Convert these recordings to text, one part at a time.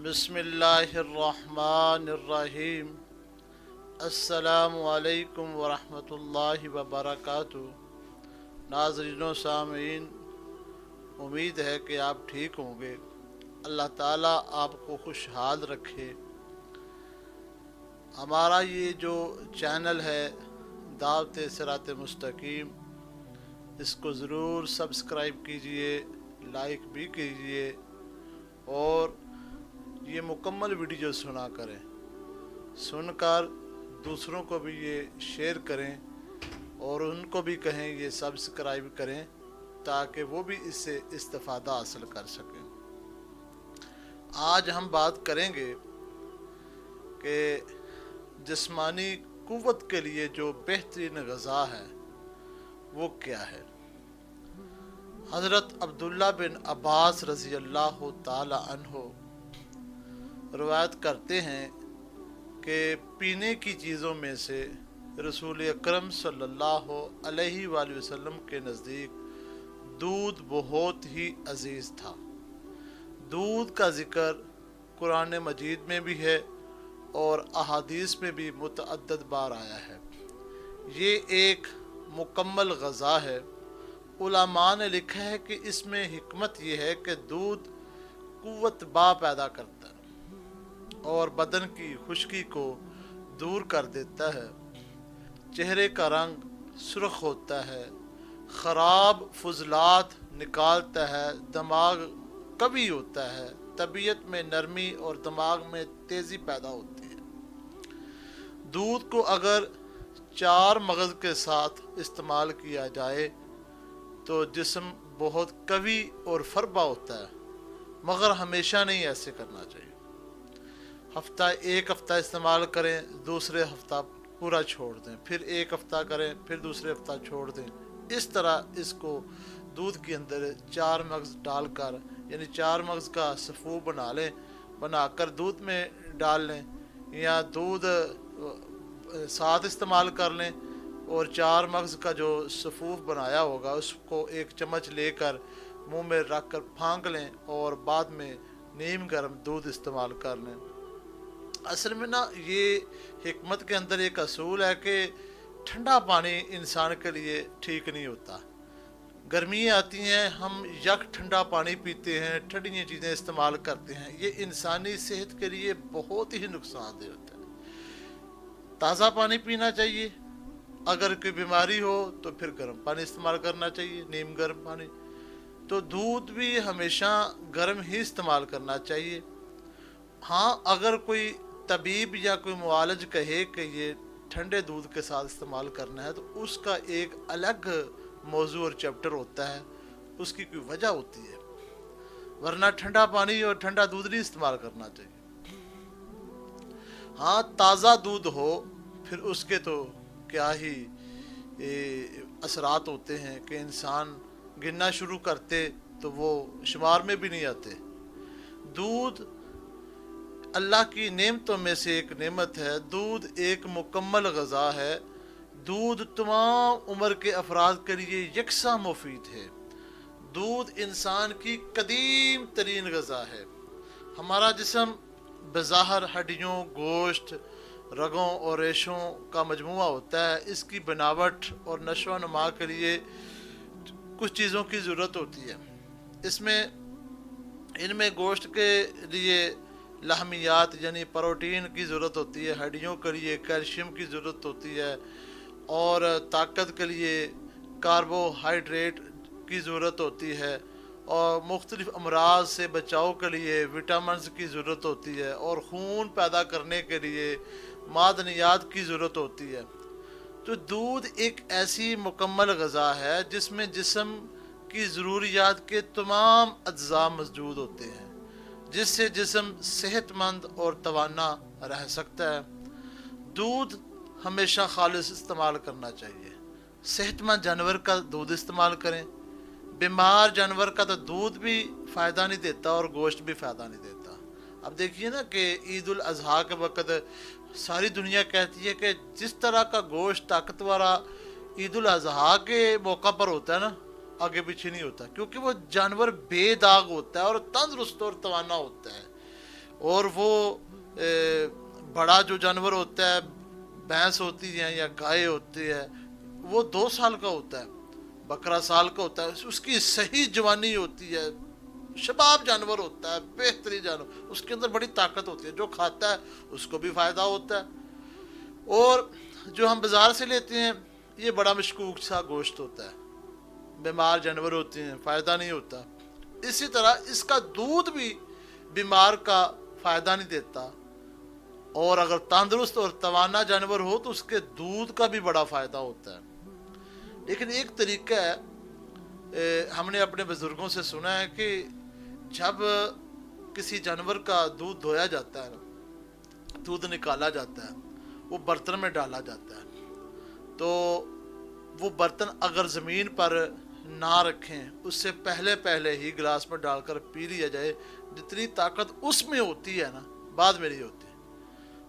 बिस्मिल्लाहिर्रहमानिर्रहीम। अस्सलामु अलैकुम वरहमतुल्लाहि वबरकातुहू। नाज़रीन व सामीन, उम्मीद है कि आप ठीक होंगे। अल्लाह ताला आपको खुशहाल रखे। हमारा ये जो चैनल है दावत सिरात मुस्तकीम, इसको ज़रूर सब्सक्राइब कीजिए, लाइक भी कीजिए और ये मुकम्मल वीडियो सुना करें। सुनकर दूसरों को भी ये शेयर करें और उनको भी कहें ये सब्सक्राइब करें ताकि वो भी इससे इस्तिफ़ादा हासिल कर सकें। आज हम बात करेंगे कि जिस्मानी क़ुव्वत के लिए जो बेहतरीन ग़ज़ा है वो क्या है। हज़रत अब्दुल्ला बिन अब्बास रज़ी अल्लाह ताला अन्हो रवायत करते हैं कि पीने की चीज़ों में से रसूल अकरम सल्लल्लाहु अलैहि वसल्लम के नज़दीक दूध बहुत ही अजीज़ था। दूध का ज़िक्र कुरान मजीद में भी है और अहादीस में भी मुतअद्दिद बार आया है। ये एक मुकम्मल ग़ज़ा है। उलमा ने लिखा है कि इसमें हिकमत यह है कि दूध क़ुव्वत बा पैदा करता है और बदन की खुश्की को दूर कर देता है। चेहरे का रंग सुर्ख होता है, ख़राब फुजलात निकालता है, दिमाग कवी होता है, तबीयत में नरमी और दिमाग में तेज़ी पैदा होती है। दूध को अगर 4 मगज़ के साथ इस्तेमाल किया जाए तो जिस्म बहुत कवी और फरबा होता है, मगर हमेशा नहीं ऐसे करना चाहिए। एक हफ़्ता इस्तेमाल करें, दूसरे हफ़्ता पूरा छोड़ दें, फिर एक हफ़्ता करें, फिर दूसरे हफ़्ता छोड़ दें। इस तरह इसको दूध के अंदर 4 मगज़ डालकर यानी 4 मगज़ का सफ़ू बना लें, बनाकर दूध में डाल लें या दूध साथ इस्तेमाल कर लें और 4 मगज़ का जो सफ़ूफ बनाया होगा उसको एक चम्मच लेकर मुंह में रख कर फांक लें और बाद में नीम गर्म दूध इस्तेमाल कर लें। असल में ना ये हिकमत के अंदर एक असूल है कि ठंडा पानी इंसान के लिए ठीक नहीं होता। गर्मियाँ आती हैं, हम यक ठंडा पानी पीते हैं, ठंडी चीज़ें इस्तेमाल करते हैं, ये इंसानी सेहत के लिए बहुत ही नुकसानदेह होता है। ताज़ा पानी पीना चाहिए। अगर कोई बीमारी हो तो फिर गर्म पानी इस्तेमाल करना चाहिए, नीम गर्म पानी। तो दूध भी हमेशा गर्म ही इस्तेमाल करना चाहिए। हाँ, अगर कोई तबीब या कोई मुआलिज कहे कि ये ठंडे दूध के साथ इस्तेमाल करना है तो उसका एक अलग मौजू और चैप्टर होता है, उसकी कोई वजह होती है, वरना ठंडा पानी और ठंडा दूध नहीं इस्तेमाल करना चाहिए। हाँ, ताज़ा दूध हो फिर उसके तो क्या ही असरात होते हैं कि इंसान गिनना शुरू करते तो वो शुमार में भी नहीं आते। दूध अल्लाह की नेमतों में से एक नेमत है। दूध एक मुकम्मल ग़ज़ा है। दूध तमाम उम्र के अफराद के लिए यकसा मुफीद है। दूध इंसान की कदीम तरीन ग़ज़ा है। हमारा जिस्म बज़ाहिर हड्डियों, गोश्त, रगों और रेशों का मजमूआ होता है। इसकी बनावट और नशो नुमा के लिए कुछ चीज़ों की ज़रूरत होती है। इनमें गोश्त के लिए लहमियात यानी प्रोटीन की ज़रूरत होती है, हड्डियों के लिए कैल्शियम की ज़रूरत होती है और ताकत के लिए कार्बोहाइड्रेट की ज़रूरत होती है और मुख्तलिफ़ अमराज से बचाव के लिए विटामिन्स की ज़रूरत होती है और खून पैदा करने के लिए मादनियात की ज़रूरत होती है। तो दूध एक ऐसी मुकम्मल ग़ज़ा है जिसमें जिस्म की ज़रूरियात के तमाम अज्जा मौजूद होते हैं, जिससे जिस्म सेहतमंद और तवाना रह सकता है। दूध हमेशा खालिस इस्तेमाल करना चाहिए। सेहतमंद जानवर का दूध इस्तेमाल करें। बीमार जानवर का तो दूध भी फ़ायदा नहीं देता और गोश्त भी फ़ायदा नहीं देता। अब देखिए ना कि ईद उल अज़हा के वक़्त सारी दुनिया कहती है कि जिस तरह का गोश्त ताकत वाला ईद उल अज़हा के मौका पर होता है ना, आगे पीछे नहीं होता, क्योंकि वो जानवर बेदाग होता है और तंदुरुस्त और तवाना होता है اور وہ بڑا جو جانور ہوتا ہے، بھینس ہوتی ہے یا گائے ہوتی ہے، وہ 2 سال کا ہوتا ہے، بکرا سال کا ہوتا ہے، اس کی صحیح جوانی ہوتی ہے، شباب جانور ہوتا ہے، بہترین جانور، اس کے اندر بڑی طاقت ہوتی ہے، جو کھاتا ہے اس کو بھی فائدہ ہوتا ہے۔ اور جو ہم بازار سے لیتے ہیں یہ بڑا مشکوک سا گوشت ہوتا ہے، بیمار جانور ہوتے ہیں، فائدہ نہیں ہوتا۔ اسی طرح اس کا دودھ بھی بیمار کا فائدہ نہیں دیتا، اور اگر تندرست اور توانا جانور ہو تو اس کے دودھ کا بھی بڑا فائدہ ہوتا ہے۔ لیکن ایک طریقہ ہے، ہم نے اپنے بزرگوں سے سنا ہے کہ جب کسی جانور کا دودھ دھویا جاتا ہے، دودھ نکالا جاتا ہے، وہ برتن میں ڈالا جاتا ہے، تو وہ برتن اگر زمین پر نہ رکھیں، اس سے پہلے ہی گلاس میں ڈال کر پی لیا جائے، جتنی طاقت اس میں ہوتی ہے نا بعد میں نہیں ہوتی۔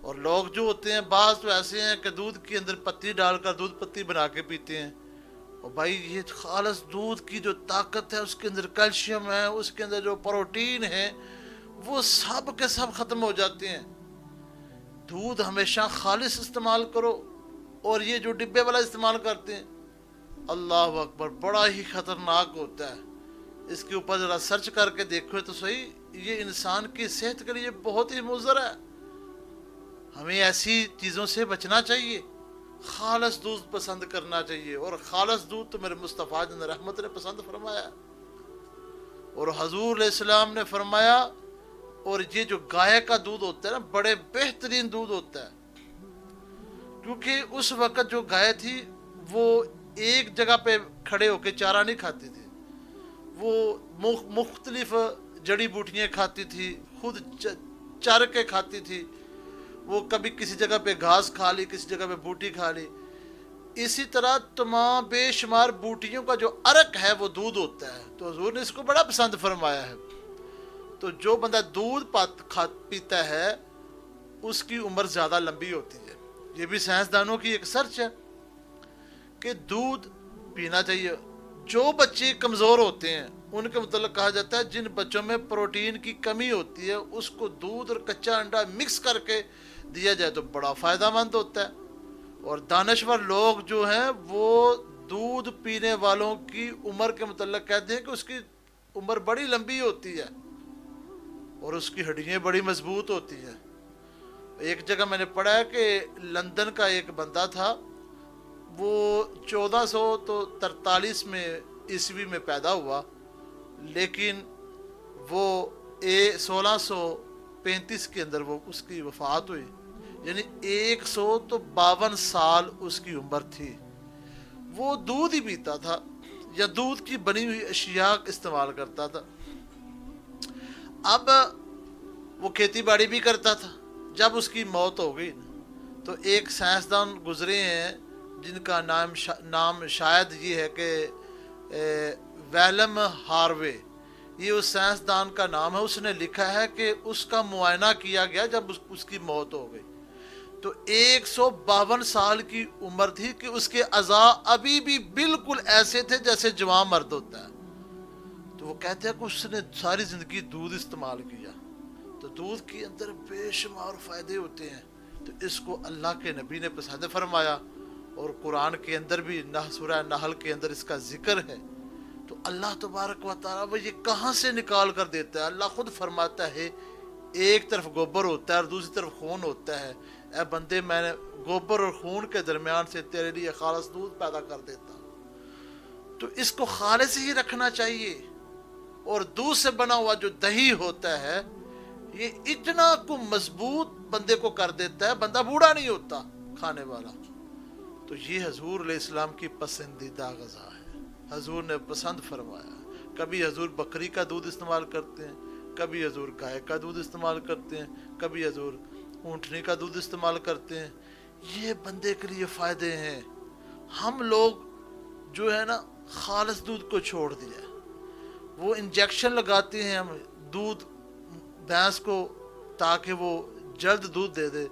اور لوگ جو ہوتے ہیں بعض تو ایسے ہیں کہ دودھ کے اندر پتی ڈال کر دودھ پتی بنا کے پیتے ہیں، اور بھائی یہ خالص دودھ کی جو طاقت ہے، اس کے اندر کیلشیم ہے، اس کے اندر جو پروٹین ہے، وہ سب کے سب ختم ہو جاتے ہیں۔ دودھ ہمیشہ خالص استعمال کرو، اور یہ جو ڈبے والا استعمال کرتے ہیں، اللہ اکبر، بڑا ہی خطرناک ہوتا ہے۔ اس کے اوپر ذرا سرچ کر کے دیکھو تو صحیح، یہ انسان کی صحت کے لیے بہت ہی مضر ہے۔ ہمیں ایسی چیزوں سے بچنا چاہیے، خالص دودھ پسند کرنا چاہیے، اور خالص دودھ تو میرے مصطفیٰ جن رحمت نے پسند فرمایا، اور حضور علیہ السلام نے فرمایا، اور یہ جو گائے کا دودھ ہوتا ہے نا، بڑے بہترین دودھ ہوتا ہے، کیونکہ اس وقت جو گائے تھی وہ ایک جگہ پہ کھڑے ہو کے چارہ نہیں کھاتی تھی، وہ مختلف جڑی بوٹیاں کھاتی تھی، خود چر کے کھاتی تھی، وہ کبھی کسی جگہ پہ گھاس کھا لی، کسی جگہ پہ بوٹی کھا لی، اسی طرح تمام بے شمار بوٹیوں کا جو عرق ہے وہ دودھ ہوتا ہے، تو حضور نے اس کو بڑا پسند فرمایا ہے۔ تو جو بندہ دودھ پیتا ہے اس کی عمر زیادہ لمبی ہوتی ہے۔ یہ بھی سائنسدانوں کی ایک سرچ ہے کہ دودھ پینا چاہیے۔ جو بچے کمزور ہوتے ہیں ان کے متعلق کہا جاتا ہے جن بچوں میں پروٹین کی کمی ہوتی ہے اس کو دودھ اور کچا انڈا مکس کر کے دیا جائے تو بڑا فائدہ مند ہوتا ہے۔ اور دانشور لوگ جو ہیں وہ دودھ پینے والوں کی عمر کے متعلق کہتے ہیں کہ اس کی عمر بڑی لمبی ہوتی ہے اور اس کی ہڈیاں بڑی مضبوط ہوتی ہیں۔ ایک جگہ میں نے پڑھا ہے کہ لندن کا ایک بندہ تھا، وہ 1443 میں عیسوی میں پیدا ہوا، لیکن وہ 1635 کے اندر وہ اس کی وفات ہوئی، یعنی 152 سال اس کی عمر تھی۔ وہ دودھ ہی پیتا تھا یا دودھ کی بنی ہوئی اشیاء استعمال کرتا تھا۔ اب وہ کھیتی باڑی بھی کرتا تھا۔ جب اس کی موت ہو گئی تو ایک سائنسدان گزرے ہیں جن کا نام شاید یہ ہے کہ ویلم ہاروے، یہ اس سائنسدان کا نام ہے۔ اس نے لکھا ہے کہ اس کا معائنہ کیا گیا جب اس کی موت ہو گئی تو 152 سال کی عمر تھی کہ اس کے اعضاء ابھی بھی بالکل ایسے تھے جیسے جوان مرد ہوتا ہے۔ تو وہ کہتے ہیں کہ اس نے ساری زندگی دودھ استعمال کیا۔ تو دودھ کے اندر بے شمار فائدے ہوتے ہیں، تو اس کو اللہ کے نبی نے پسند فرمایا، اور قرآن کے اندر بھی سورہ نحل کے اندر اس کا ذکر ہے۔ تو اللہ تبارک و تعالیٰ وہ یہ کہاں سے نکال کر دیتا ہے؟ اللہ خود فرماتا ہے ایک طرف گوبر ہوتا ہے اور دوسری طرف خون ہوتا ہے، اے بندے میں نے گوبر اور خون کے درمیان سے تیرے لیے خالص دودھ پیدا کر دیتا ہوں۔ تو اس کو خالص ہی رکھنا چاہیے۔ اور دودھ سے بنا ہوا جو دہی ہوتا ہے یہ اتنا کو مضبوط بندے کو کر دیتا ہے، بندہ بوڑھا نہیں ہوتا کھانے والا۔ تو یہ حضور علیہ السلام کی پسندیدہ غذا ہے، حضور نے پسند فرمایا۔ کبھی حضور بکری کا دودھ استعمال کرتے ہیں، کبھی حضور گائے کا دودھ استعمال کرتے ہیں، کبھی حضور اونٹنی کا دودھ استعمال کرتے ہیں۔ یہ بندے کے لیے فائدے ہیں۔ ہم لوگ جو ہے نا خالص دودھ کو چھوڑ دیا، وہ انجیکشن لگاتے ہیں ہم دودھ بھینس کو تاکہ وہ جلد دودھ دے دے،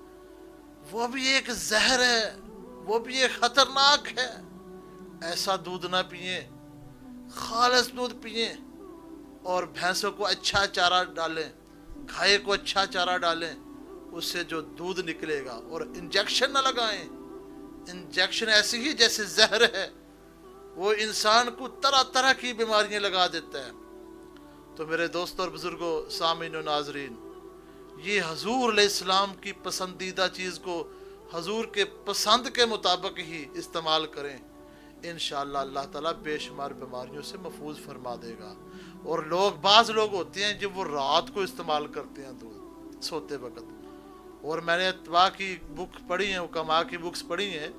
وہ بھی ایک زہر ہے، وہ بھی ایک خطرناک ہے۔ ایسا دودھ نہ پئیں، خالص دودھ پئیں، اور بھینسوں کو اچھا چارہ ڈالیں، गाय को अच्छा चारा डालें, उससे जो दूध निकलेगा, और इंजेक्शन ना लगाएं। इंजेक्शन ऐसी ही जैसे जहर है, वो इंसान को तरह तरह की बीमारियां लगा देता है। तो मेरे दोस्तों और बुजुर्गों, सामीन और नाजरीन, ये हजूर अलैहिस्सलाम की पसंदीदा चीज़ को हजूर के पसंद के मुताबिक ही इस्तेमाल करें। इंशाअल्लाह अल्लाह ताला बेशुमार बीमारियों से महफूज फरमा देगा। और बाज़ लोग होते हैं जो वो रात को इस्तेमाल करते हैं दूध सोते वक्त, और मैंने अतवा की बुक पढ़ी है, हुक्मा की बुक्स पढ़ी हैं,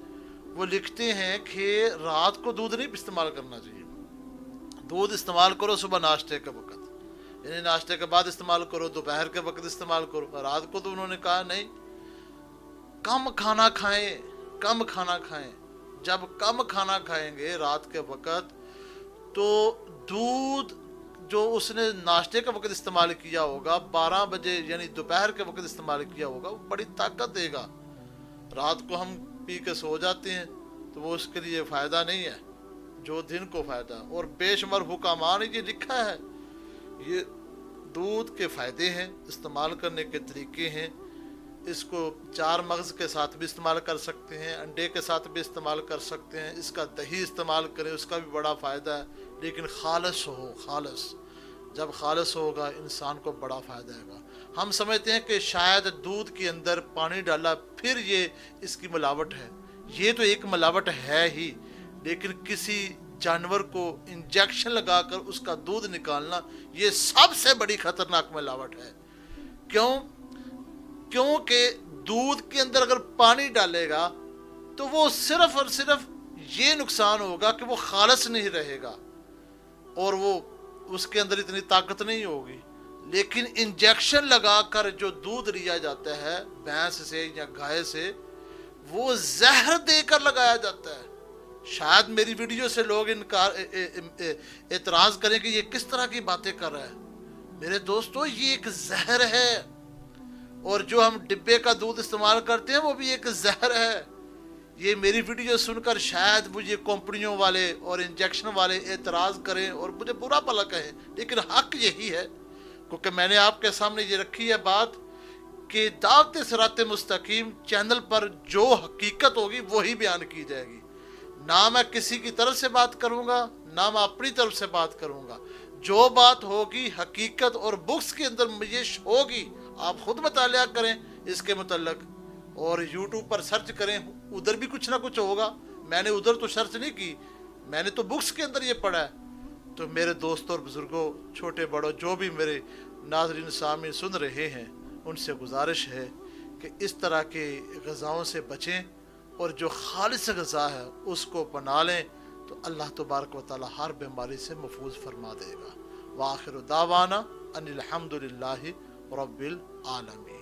वो लिखते हैं कि रात को दूध नहीं इस्तेमाल करना चाहिए। दूध इस्तेमाल करो सुबह नाश्ते के वक्त, यानी नाश्ते के बाद इस्तेमाल करो, दोपहर के वक्त इस्तेमाल करो। रात को तो उन्होंने कहा नहीं, कम खाना खाएं, कम खाना खाएं। जब कम खाना खाएंगे रात के वक्त, तो दूध जो उसने नाश्ते के वक्त इस्तेमाल किया होगा, 12 बजे यानी दोपहर के वक्त इस्तेमाल किया होगा, वो बड़ी ताकत देगा। रात को हम पी के सो जाते हैं तो वो उसके लिए फ़ायदा नहीं है जो दिन को फ़ायदा। और बेशुमार हुक्मा ने ये लिखा है, ये दूध के फ़ायदे हैं, इस्तेमाल करने के तरीके हैं। इसको 4 मगज़ के साथ भी इस्तेमाल कर सकते हैं, अंडे के साथ भी इस्तेमाल कर सकते हैं, इसका दही इस्तेमाल करें, उसका भी बड़ा फ़ायदा है। लेकिन खालिस हो, खालिस जब खालिस होगा इंसान को बड़ा फ़ायदा होगा। हम समझते हैं कि शायद दूध के अंदर पानी डाला फिर ये इसकी मिलावट है। ये तो एक मिलावट है ही, लेकिन किसी जानवर को इंजेक्शन लगाकर उसका दूध निकालना ये सबसे बड़ी खतरनाक मिलावट है। क्योंकि दूध के अंदर अगर पानी डालेगा तो वो सिर्फ और सिर्फ ये नुकसान होगा कि वो खालिस नहीं रहेगा और वो उसके अंदर इतनी ताकत नहीं होगी। लेकिन इंजेक्शन लगाकर जो दूध लिया जाता है भैंस से या गाय से, वो जहर देकर लगाया जाता है। शायद मेरी वीडियो से लोग एतराज़ करें कि ये किस तरह की बातें कर रहा है। मेरे दोस्तों, ये एक जहर है, और जो हम डिब्बे का दूध इस्तेमाल करते हैं वो भी एक जहर है। ये मेरी वीडियो सुनकर शायद मुझे कंपनियों वाले और इंजेक्शन वाले एतराज़ करें और मुझे बुरा भला कहें, लेकिन हक यही है, क्योंकि मैंने आपके सामने ये रखी है बात कि दावत सिरात मुस्तकीम चैनल पर जो हकीकत होगी वही बयान की जाएगी। ना मैं किसी की तरफ से बात करूँगा, ना मैं अपनी तरफ से बात करूँगा। जो बात होगी हकीकत और बुक्स के अंदर मुझे होगी, आप खुद मुतालिया करें इसके मुतल्लक, और यूट्यूब पर सर्च करें, उधर भी कुछ ना कुछ होगा। मैंने उधर तो सर्च नहीं की, मैंने तो बुक्स के अंदर ये पढ़ा है। तो मेरे दोस्तों और बुज़ुर्गों, छोटे बड़ों, जो भी मेरे नाज़रीन सामीन सुन रहे हैं, उनसे गुजारिश है कि इस तरह के ग़ज़ाओं से बचें, और जो खालिस ग़ज़ा है उसको अपना लें, तो अल्लाह तबारक व तआला हर बीमारी से महफूज फरमा देगा। व आखिर दावाना अनिल हम्दुलिल्लाहि रब्बिल आलमीन।